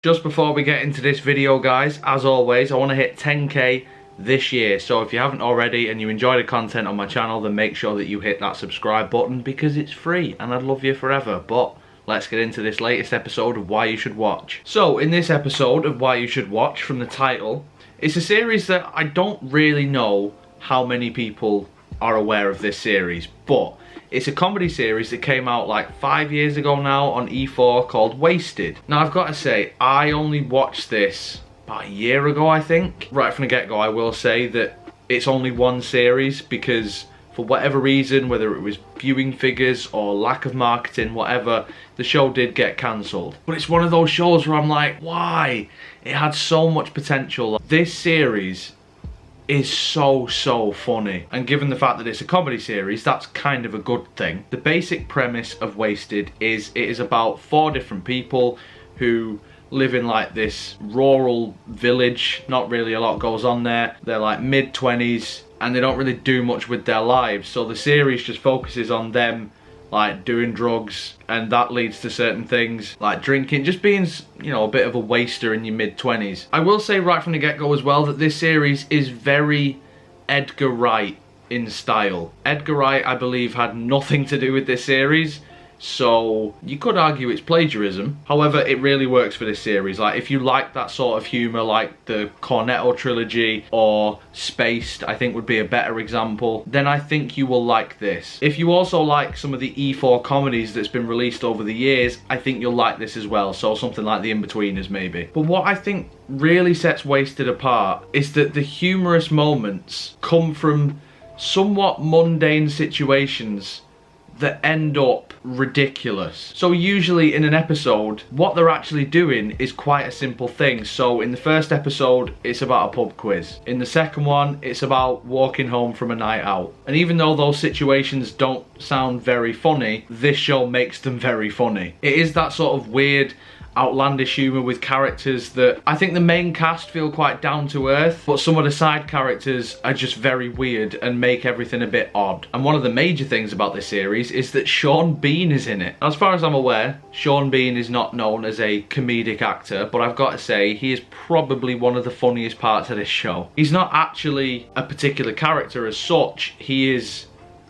Just before we get into this video, guys, as always, I want to hit 10k this year. So if you haven't already and you enjoy the content on my channel, then make sure that you hit that subscribe button because it's free and I'd love you forever. But let's get into this latest episode of Why You Should Watch. So in this episode of Why You Should Watch, from the title, it's a series that I don't really know how many people are aware of this series, but it's a comedy series that came out like 5 years ago now on E4 called Wasted. Now I've got to say, I only watched this about a year ago, I think. Right from the get-go, I will say that it's only one series because for whatever reason, whether it was viewing figures or lack of marketing, whatever, the show did get cancelled. But it's one of those shows where I'm like, why? It had so much potential. This series is so funny, and given the fact that it's a comedy series, that's kind of a good thing. The basic premise of Wasted is it is about 4 different people who live in like this rural village. Not really a lot goes on there. They're like mid-20s and they don't really do much with their lives, so the series just focuses on them like doing drugs, and that leads to certain things like drinking, just being, you know, a bit of a waster in your mid-20s. I will say right from the get-go as well that this series is very Edgar Wright in style. Edgar Wright, I believe, had nothing to do with this series, so you could argue it's plagiarism. However, it really works for this series. Like, if you like that sort of humour, like the Cornetto trilogy or Spaced, I think would be a better example, then I think you will like this. If you also like some of the E4 comedies that's been released over the years, I think you'll like this as well. So something like The In-Betweeners maybe. But what I think really sets Wasted apart is that the humorous moments come from somewhat mundane situations that end up ridiculous. So usually in an episode, what they're actually doing is quite a simple thing. So in the first episode, it's about a pub quiz. In the second one, it's about walking home from a night out. And even though those situations don't sound very funny, this show makes them very funny. It is that sort of weird, outlandish humour with characters that I think the main cast feel quite down to earth, but some of the side characters are just very weird and make everything a bit odd. And one of the major things about this series is that Sean Bean is in it. As far as I'm aware, Sean Bean is not known as a comedic actor, but I've got to say he is probably one of the funniest parts of this show. He's not actually a particular character as such, he is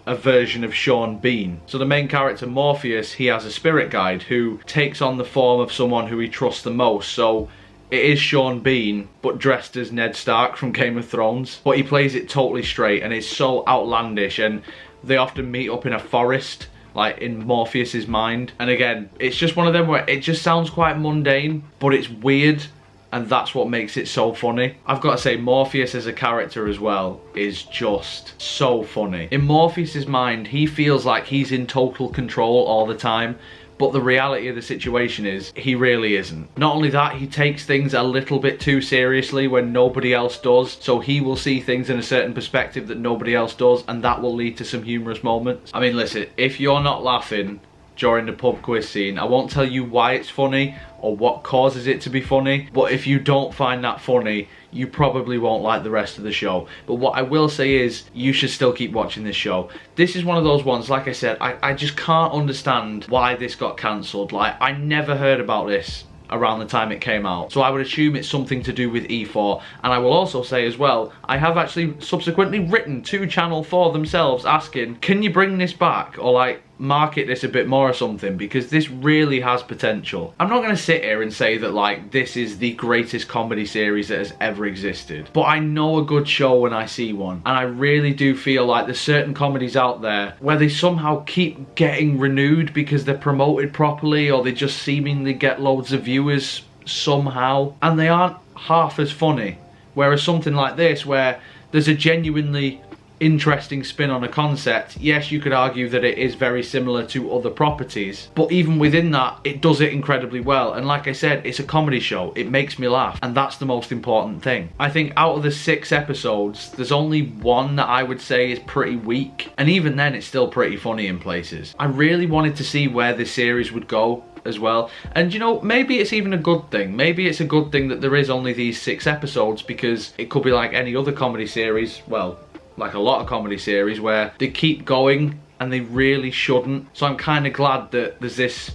a version of Sean Bean. So the main character Morpheus, he has a spirit guide who takes on the form of someone who he trusts the most. So it is Sean Bean, but dressed as Ned Stark from Game of Thrones. But he plays it totally straight and it's so outlandish, and they often meet up in a forest, like in Morpheus's mind. And again, it's just one of them where it just sounds quite mundane, but it's weird, and that's what makes it so funny. I've got to say, Morpheus as a character as well is just so funny. In Morpheus's mind, he feels like he's in total control all the time, but the reality of the situation is he really isn't. Not only that, he takes things a little bit too seriously when nobody else does, so he will see things in a certain perspective that nobody else does, and that will lead to some humorous moments. I mean, listen, if you're not laughing during the pub quiz scene, I won't tell you why it's funny or what causes it to be funny, but if you don't find that funny, you probably won't like the rest of the show. But what I will say is, you should still keep watching this show. This is one of those ones, like I said, I just can't understand why this got cancelled. Like, I never heard about this around the time it came out, so I would assume it's something to do with E4. And I will also say as well, I have actually subsequently written to Channel 4 themselves asking, can you bring this back, or like market this a bit more or something, because this really has potential. I'm not going to sit here and say that like this is the greatest comedy series that has ever existed, but I know a good show when I see one, and I really do feel like there's certain comedies out there where they somehow keep getting renewed because they're promoted properly, or they just seemingly get loads of viewers somehow, and they aren't half as funny. Whereas something like this, where there's a genuinely interesting spin on a concept, yes, you could argue that it is very similar to other properties, but even within that, it does it incredibly well. And like I said, it's a comedy show, it makes me laugh, and that's the most important thing. I think out of the 6 episodes, there's only one that I would say is pretty weak, and even then it's still pretty funny in places. I really wanted to see where this series would go as well, and you know, maybe it's even a good thing. Maybe it's a good thing that there is only these 6 episodes, because it could be like any other comedy series, well, like a lot of comedy series, where they keep going and they really shouldn't. So I'm kind of glad that there's this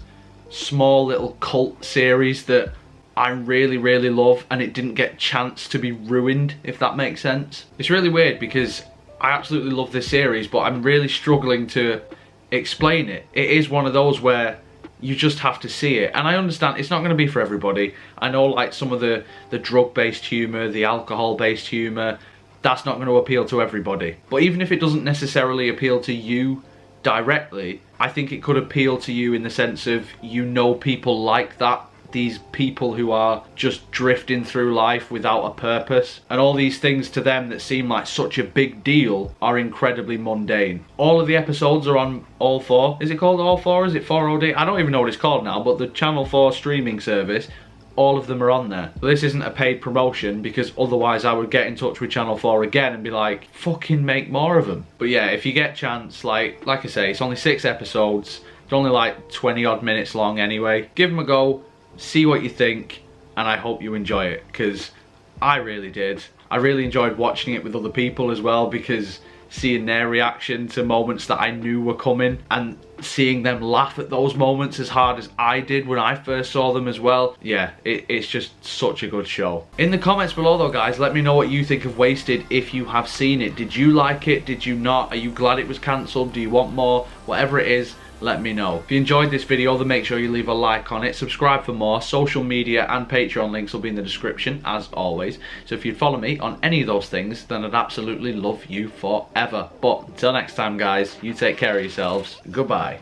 small little cult series that I really, really love, and it didn't get a chance to be ruined, if that makes sense. It's really weird because I absolutely love this series, but I'm really struggling to explain it. It is one of those where you just have to see it, and I understand it's not going to be for everybody. I know like some of the drug-based humour, the alcohol-based humour, that's not going to appeal to everybody. But even if it doesn't necessarily appeal to you directly, I think it could appeal to you in the sense of, you know, people like that. These people who are just drifting through life without a purpose, and all these things to them that seem like such a big deal are incredibly mundane. All of the episodes are on All 4. Is it called All 4? Is it 4OD? I don't even know what it's called now, but the Channel 4 streaming service, all of them are on there. But this isn't a paid promotion, because otherwise I would get in touch with Channel 4 again and be like, fucking make more of them. But yeah, if you get a chance, like I say, it's only 6 episodes. It's only like 20 odd minutes long anyway. Give them a go, see what you think, and I hope you enjoy it, because I really did. I really enjoyed watching it with other people as well, because seeing their reaction to moments that I knew were coming, and seeing them laugh at those moments as hard as I did when I first saw them as well. Yeah, it's just such a good show. In the comments below though guys, let me know what you think of Wasted if you have seen it. Did you like it? Did you not? Are you glad it was cancelled? Do you want more? Whatever it is, let me know. If you enjoyed this video, then make sure you leave a like on it, subscribe for more. Social media and Patreon links will be in the description as always, so if you'd follow me on any of those things, then I'd absolutely love you forever. But until next time guys, you take care of yourselves. Goodbye.